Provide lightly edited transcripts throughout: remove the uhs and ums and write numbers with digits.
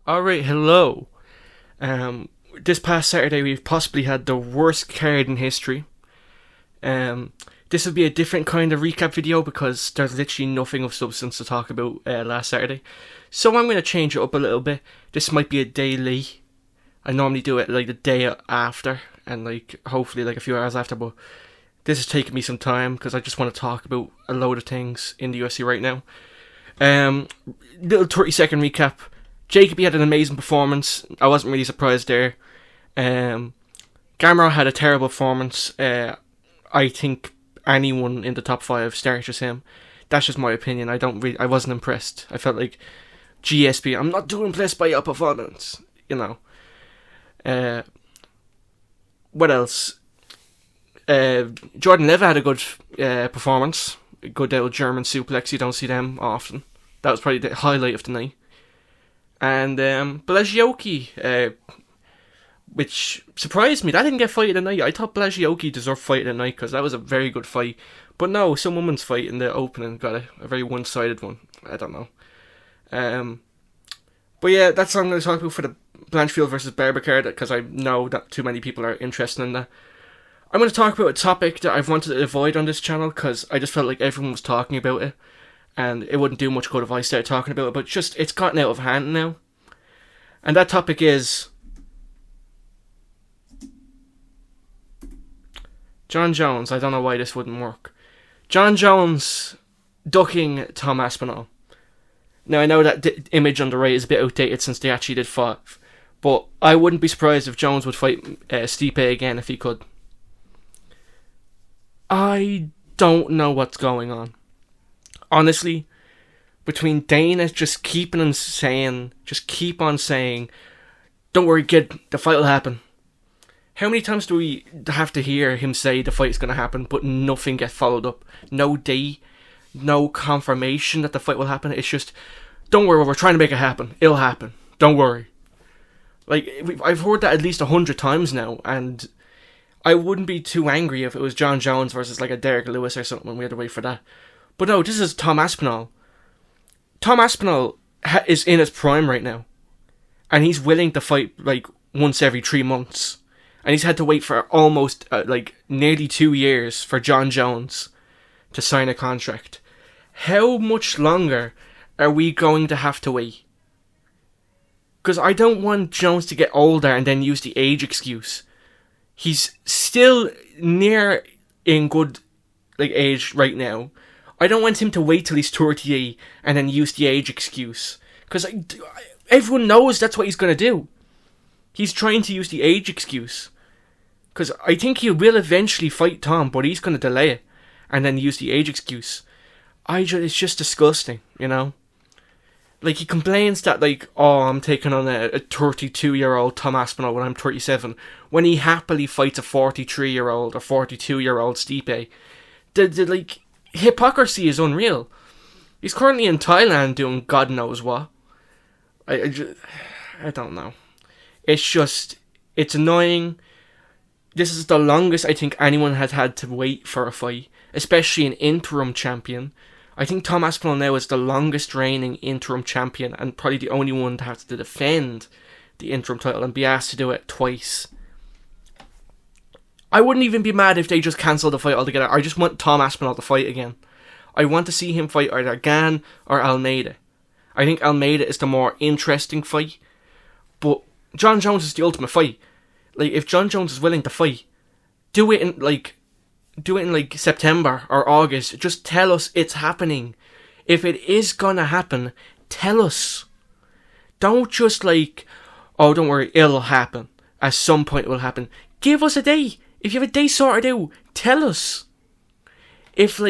Alright, hello. This past Saturday we've possibly had the worst card in history. Um, this will be a different kind of recap video because there's literally nothing of substance to talk about last Saturday. So I'm going to change it up a little bit. This might be a day late. I normally do it like the day after and like hopefully like a few hours after, but this is taking me some time because I just want to talk about a load of things in the UFC right now. Little 30-second recap. Jacoby had an amazing performance. I wasn't really surprised there. Gamrot had a terrible performance. I think anyone in the top 5 starts him. That's just my opinion. I wasn't impressed. I felt like GSP. I'm not too impressed by your performance. You know. What else? Jordan Leva had a good performance. A good old German suplex. You don't see them often. That was probably the highlight of the night. And Blazioki, which surprised me. That didn't get fight of the night. I thought Blazioki deserved fight of the night because that was a very good fight. But no, some woman's fight in the opening got a very one-sided one. I don't know. But yeah, that's what I'm going to talk about for the Blanchfield versus Barber card because I know that too many people are interested in that. I'm going to talk about a topic that I've wanted to avoid on this channel because I just felt like everyone was talking about it. And it wouldn't do much good if I started talking about it, but just, it's gotten out of hand now. And that topic is Jon Jones. I don't know why this wouldn't work. Jon Jones ducking Tom Aspinall. Now, I know that image on the right is a bit outdated since they actually did 5. But I wouldn't be surprised if Jones would fight Stipe again if he could. I don't know what's going on. Honestly, between Dana just keep on saying, don't worry kid, the fight will happen. How many times do we have to hear him say the fight's going to happen, but nothing gets followed up? No day, no confirmation that the fight will happen. It's just, don't worry, we're trying to make it happen. It'll happen. Don't worry. Like, I've heard that at least 100 times now, and I wouldn't be too angry if it was Jon Jones versus like a Derek Lewis or something when we had to wait for that. But no, this is Tom Aspinall. Tom Aspinall is in his prime right now. And he's willing to fight like once every 3 months. And he's had to wait for almost nearly 2 years for Jon Jones to sign a contract. How much longer are we going to have to wait? Because I don't want Jones to get older and then use the age excuse. He's still near in good age right now. I don't want him to wait till he's 38 and then use the age excuse. Because everyone knows that's what he's going to do. He's trying to use the age excuse. Because I think he will eventually fight Tom, but he's going to delay it. And then use the age excuse. It's just disgusting, you know? Like, he complains that, I'm taking on a 32-year-old Tom Aspinall when I'm 37. When he happily fights a 43-year-old or 42-year-old Stipe. The hypocrisy is unreal. He's currently in Thailand doing God knows what. I don't know. It's annoying. This is the longest I think anyone has had to wait for a fight, especially an interim champion. I think Tom Aspinall now is the longest reigning interim champion and probably the only one to have to defend the interim title and be asked to do it twice. I wouldn't even be mad if they just cancelled the fight altogether. I just want Tom Aspinall to fight again. I want to see him fight either Gan or Almeida. I think Almeida is the more interesting fight. But Jon Jones is the ultimate fight. If Jon Jones is willing to fight, do it in September or August. Just tell us it's happening. If it is gonna happen, tell us. Don't just oh, don't worry, it'll happen. At some point it will happen. Give us a day. If you have a day sorted out, tell us. If,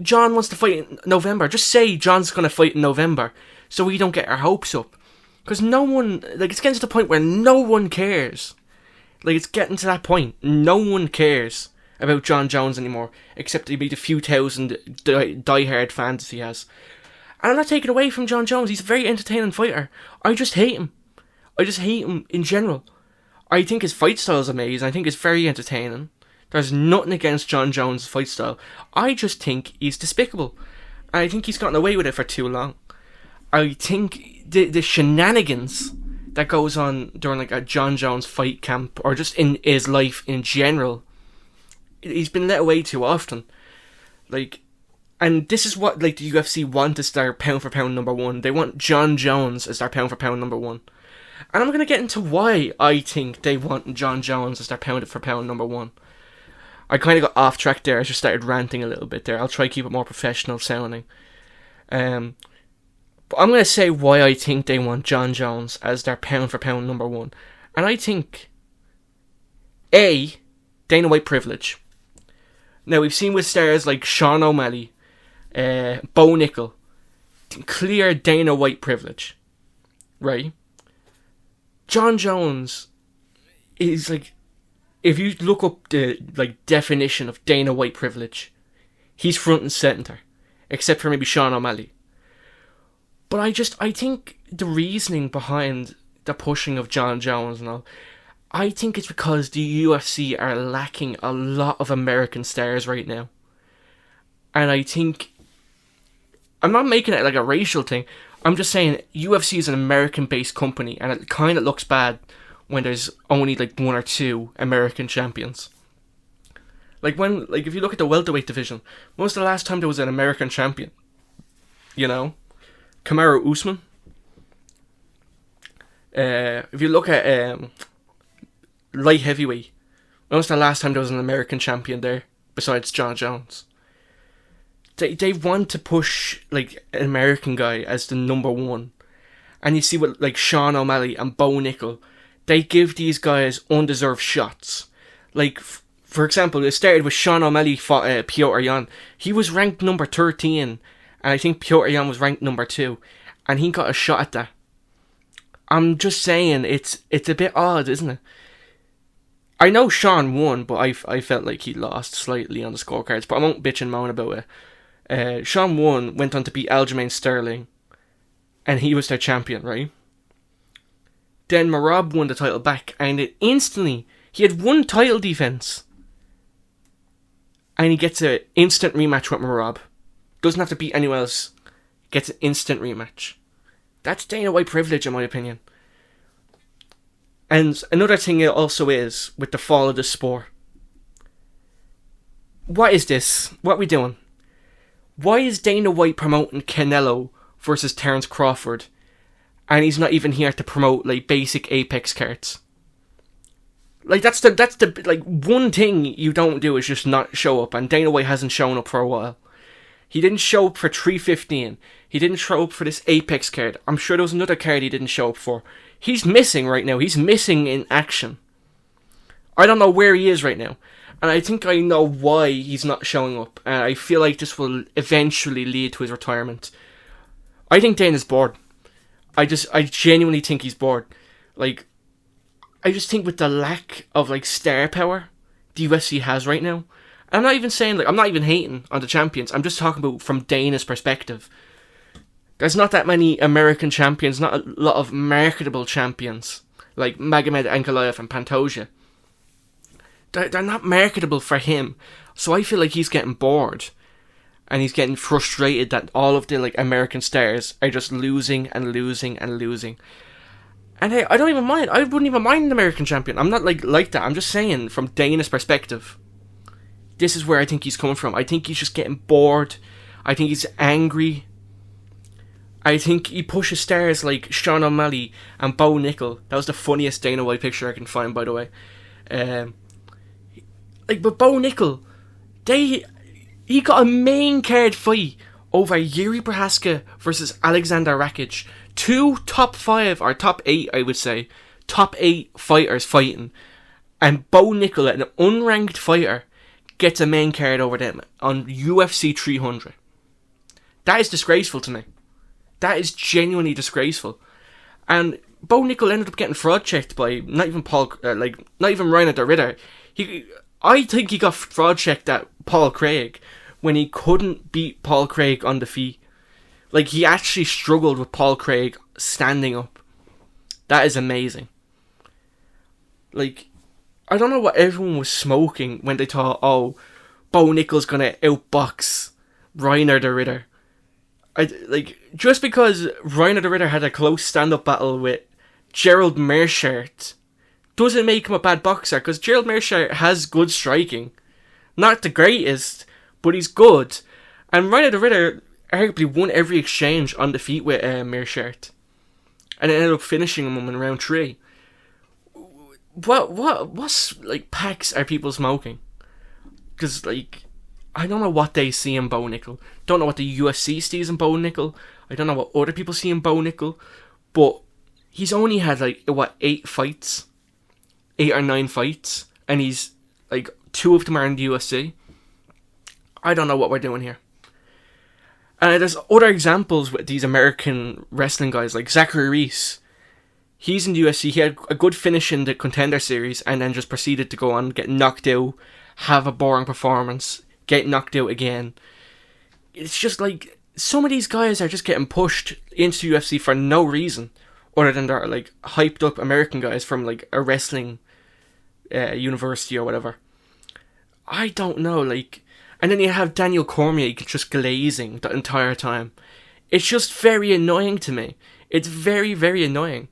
John wants to fight in November, just say John's going to fight in November so we don't get our hopes up. Because no one, it's getting to the point where no one cares. It's getting to that point. No one cares about Jon Jones anymore, except maybe the few thousand die-hard fans he has. And I'm not taking away from Jon Jones. He's a very entertaining fighter. I just hate him. I just hate him in general. I think his fight style is amazing. I think it's very entertaining. There's nothing against Jon Jones' fight style. I just think he's despicable. I think he's gotten away with it for too long. I think the shenanigans that goes on during like a Jon Jones fight camp, or just in his life in general, he's been let away too often. Like, and this is what like the UFC want as their pound for pound number one. They want Jon Jones as their pound for pound number one. And I'm going to get into why I think they want Jon Jones as their pound for pound number one. I kind of got off track there. I just started ranting a little bit there. I'll try to keep it more professional sounding. But I'm going to say why I think they want Jon Jones as their pound for pound number one. And I think, A, Dana White privilege. Now, we've seen with stars like Sean O'Malley, Bo Nickel, clear Dana White privilege. Right? Jon Jones is like, if you look up the like definition of Dana White privilege, he's front and center, except for maybe Sean O'Malley. But I think the reasoning behind the pushing of Jon Jones and all, I think it's because the UFC are lacking a lot of American stars right now. And I think, I'm not making it like a racial thing, I'm just saying UFC is an American-based company, and it kind of looks bad when there's only like one or two American champions. Like if you look at the welterweight division, when was the last time there was an American champion? You know, Kamaru Usman. If you look at light heavyweight, when was the last time there was an American champion there besides Jon Jones? They want to push like an American guy as the number one, and you see what like Sean O'Malley and Bo Nickel, they give these guys undeserved shots. Like for example, it started with Sean O'Malley fought Petr Yan. He was ranked number 13, and I think Petr Yan was ranked number 2, and he got a shot at that. I'm just saying it's a bit odd, isn't it? I know Sean won, but I felt like he lost slightly on the scorecards, but I won't bitch and moan about it. Sean won, went on to beat Aljamain Sterling, and he was their champion, right? Then Morab won the title back, and he had one title defense, and he gets an instant rematch with Morab. Doesn't have to beat anyone else, gets an instant rematch. That's Dana White privilege, in my opinion. And another thing it also is, with the fall of the sport. What is this? What are we doing? Why is Dana White promoting Canelo versus Terence Crawford, and he's not even here to promote like basic Apex cards? Like that's the like one thing you don't do is just not show up, and Dana White hasn't shown up for a while. He didn't show up for 315. He didn't show up for this Apex card. I'm sure there was another card he didn't show up for. He's missing right now. He's missing in action. I don't know where he is right now. And I think I know why he's not showing up. And I feel like this will eventually lead to his retirement. I think Dana's bored. I genuinely think he's bored. Like, I just think with the lack of, like, star power the UFC has right now. I'm not even saying, like, I'm not even hating on the champions. I'm just talking about from Dana's perspective. There's not that many American champions, not a lot of marketable champions, like Magomed Ankalaev and Pantoja. They're not marketable for him, so I feel like he's getting bored, and he's getting frustrated that all of the like American stars are just losing and losing and losing. And hey, I don't even mind. I wouldn't even mind an American champion. I'm not like that. I'm just saying from Dana's perspective. This is where I think he's coming from. I think he's just getting bored. I think he's angry. I think he pushes stars like Sean O'Malley and Bo Nickel. That was the funniest Dana White picture I can find, by the way. But Bo Nickel, he got a main card fight over Yuri Prohaska versus Alexander Rakic. 2 top 5, or top 8, I would say, top 8 fighters fighting. And Bo Nickel, an unranked fighter, gets a main card over them on UFC 300. That is disgraceful to me. That is genuinely disgraceful. And Bo Nickel ended up getting fraud checked by not even Reiner the Ritter. I think he got fraud checked at Paul Craig when he couldn't beat Paul Craig on the feet. Like, he actually struggled with Paul Craig standing up. That is amazing. Like, I don't know what everyone was smoking when they thought, oh, Bo Nickel's gonna outbox Reiner the Ritter. Just because Reiner the Ritter had a close stand-up battle with Gerald Meerschaert doesn't make him a bad boxer, because Gerald Meerschaert has good striking. Not the greatest, but he's good. And Rhino the Ritter arguably won every exchange on the feet with Meerschaert. And it ended up finishing him in round 3. What's, like, packs are people smoking? Because, like, I don't know what they see in Bo Nickel. Don't know what the UFC sees in Bo Nickel. I don't know what other people see in Bo Nickel. But he's only had, like, 8 fights? 8 or 9 fights. And he's, like, 2 of them are in the UFC. I don't know what we're doing here. And there's other examples with these American wrestling guys, like Zachary Reese. He's in the UFC. He had a good finish in the Contender Series and then just proceeded to go on, get knocked out, have a boring performance, get knocked out again. It's just like, some of these guys are just getting pushed into UFC for no reason, other than they're like hyped up American guys from like a wrestling university or whatever. I don't know, like... And then you have Daniel Cormier just glazing the entire time. It's just very annoying to me. It's very, very annoying.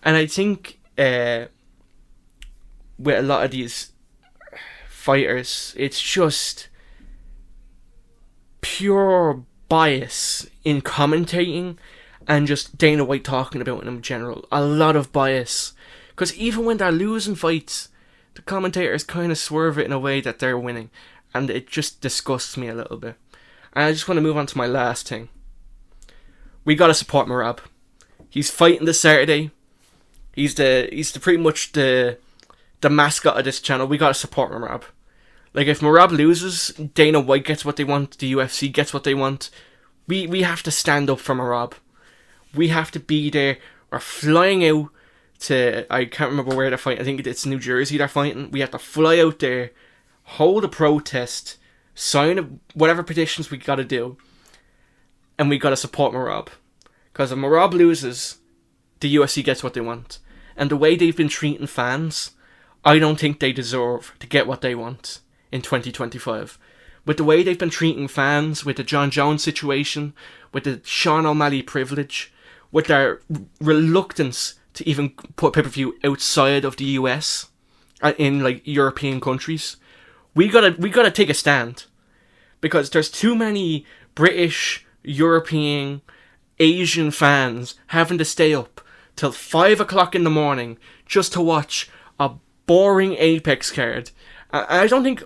And I think with a lot of these fighters, it's just pure bias in commentating and just Dana White talking about it in general. A lot of bias. Because even when they're losing fights, the commentators kind of swerve it in a way that they're winning. And it just disgusts me a little bit. And I just want to move on to my last thing. We gotta support Morab. He's fighting this Saturday. He's pretty much the mascot of this channel. We gotta support Morab. Like, if Morab loses, Dana White gets what they want, the UFC gets what they want. We have to stand up for Morab. We have to be there. We're flying out to... I can't remember where they're fighting. I think it's New Jersey they're fighting. We have to fly out there, hold a protest, sign whatever petitions we gotta do, and we gotta support Morab. Because if Morab loses, the UFC gets what they want. And the way they've been treating fans, I don't think they deserve to get what they want in 2025. With the way they've been treating fans, with the Jon Jones situation, with the Sean O'Malley privilege, with their reluctance to even put pay-per-view outside of the US, in like European countries, we gotta take a stand, because there's too many British, European, Asian fans having to stay up till 5 o'clock in the morning just to watch a boring Apex card. I don't think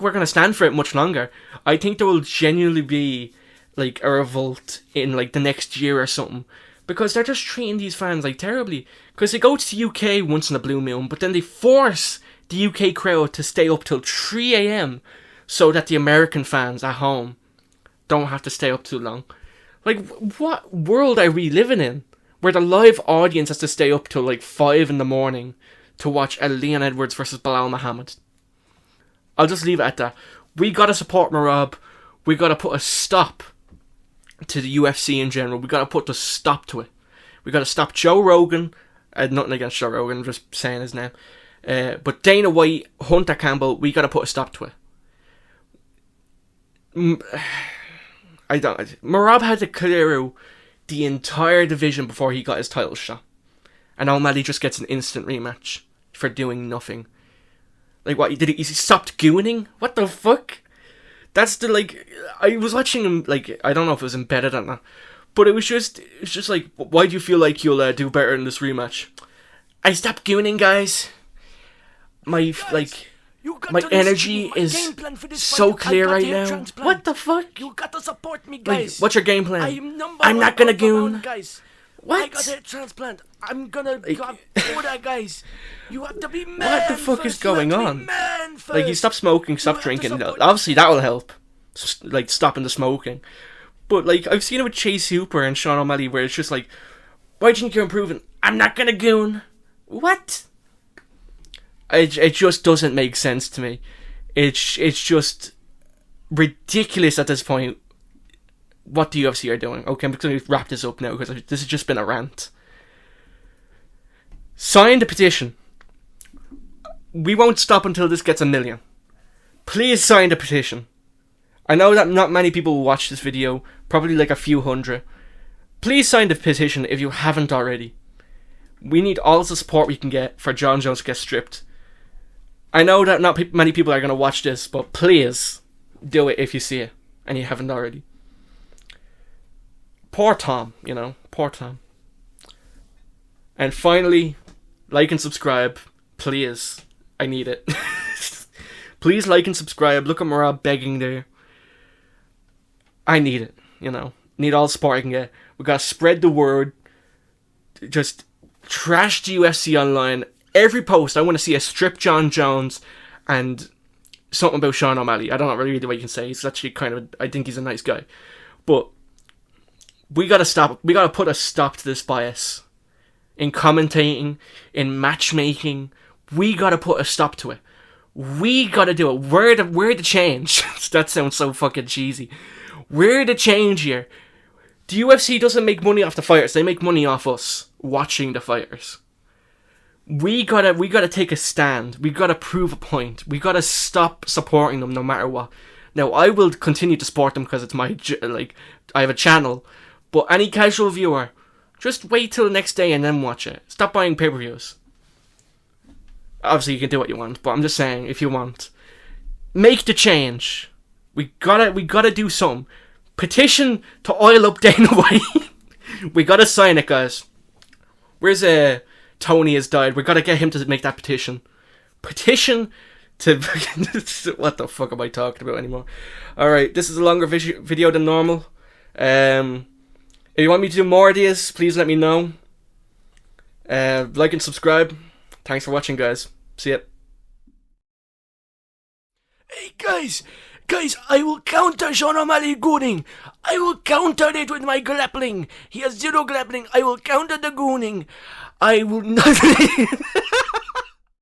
we're gonna stand for it much longer. I think there will genuinely be like a revolt in like the next year or something, because they're just treating these fans like terribly. Because they go to the UK once in a blue moon, but then they force the UK crowd to stay up till 3 a.m. so that the American fans at home don't have to stay up too long. Like, what world are we living in, where the live audience has to stay up till like 5 in the morning to watch a Leon Edwards versus Bilal Muhammad? I'll just leave it at that. We gotta support Morab. We gotta put a stop to the UFC in general. We gotta put the stop to it. We gotta stop Joe Rogan. Nothing against Joe Rogan, I'm just saying his name. But Dana White, Hunter Campbell, we gotta put a stop to it. Morab had to clear out the entire division before he got his title shot. And O'Malley just gets an instant rematch for doing nothing. Like, what, he stopped gooning? What the fuck? That's the, like, I was watching him, like, I don't know if it was embedded or not, but it was just like, why do you feel like you'll do better in this rematch? I stopped gooning, guys. My energy is so clear right now. What the fuck? You gotta support me, guys. Like, what's your game plan? I'm not gonna goon. Guys. What? I got a transplant. I'm gonna go for that, guys. You have to be man. What the fuck is going on? Like, you stop smoking, stop drinking. Obviously, that will help. Like, stopping the smoking. But, like, I've seen it with Chase Hooper and Sean O'Malley, where it's just like, why do you think you're improving? I'm not gonna goon. What? It just doesn't make sense to me. It's just ridiculous at this point what the UFC are doing. Okay, I'm going to wrap this up now, because this has just been a rant. Sign the petition. We won't stop until this gets 1 million. Please sign the petition. I know that not many people will watch this video, probably like a few hundred. Please sign the petition if you haven't already. We need all the support we can get for Jon Jones to get stripped. I know that not many people are going to watch this, but please do it if you see it and you haven't already. Poor Tom, poor Tom. And finally, like and subscribe, please. I need it. Please like and subscribe. Look at Morab begging there. I need it, Need all the support I can get. We gotta spread the word. Just trash the UFC online. Every post, I want to see a strip Jon Jones and something about Sean O'Malley. I don't know really what you can say. He's actually I think he's a nice guy. But we gotta stop. We gotta put a stop to this bias. In commentating, in matchmaking, we gotta put a stop to it. We gotta do it. We're the change. That sounds so fucking cheesy. We're the change here. The UFC doesn't make money off the fighters. They make money off us watching the fighters. We gotta take a stand. We gotta prove a point. We gotta stop supporting them no matter what. Now, I will continue to support them because it's I have a channel. But any casual viewer, just wait till the next day and then watch it. Stop buying pay-per-views. Obviously, you can do what you want, but I'm just saying, if you want, make the change. We gotta do something. Petition to oil up Dana White. We gotta sign it, guys. Where's Tony has died? We gotta get him to make that petition. Petition to what the fuck am I talking about anymore? All right, this is a longer video than normal. If you want me to do more of these, please let me know. Like and subscribe. Thanks for watching, guys. See ya. Hey, guys, I will counter Sean O'Malley gooning. I will counter it with my grappling. He has 0 grappling. I will counter the gooning. I will not...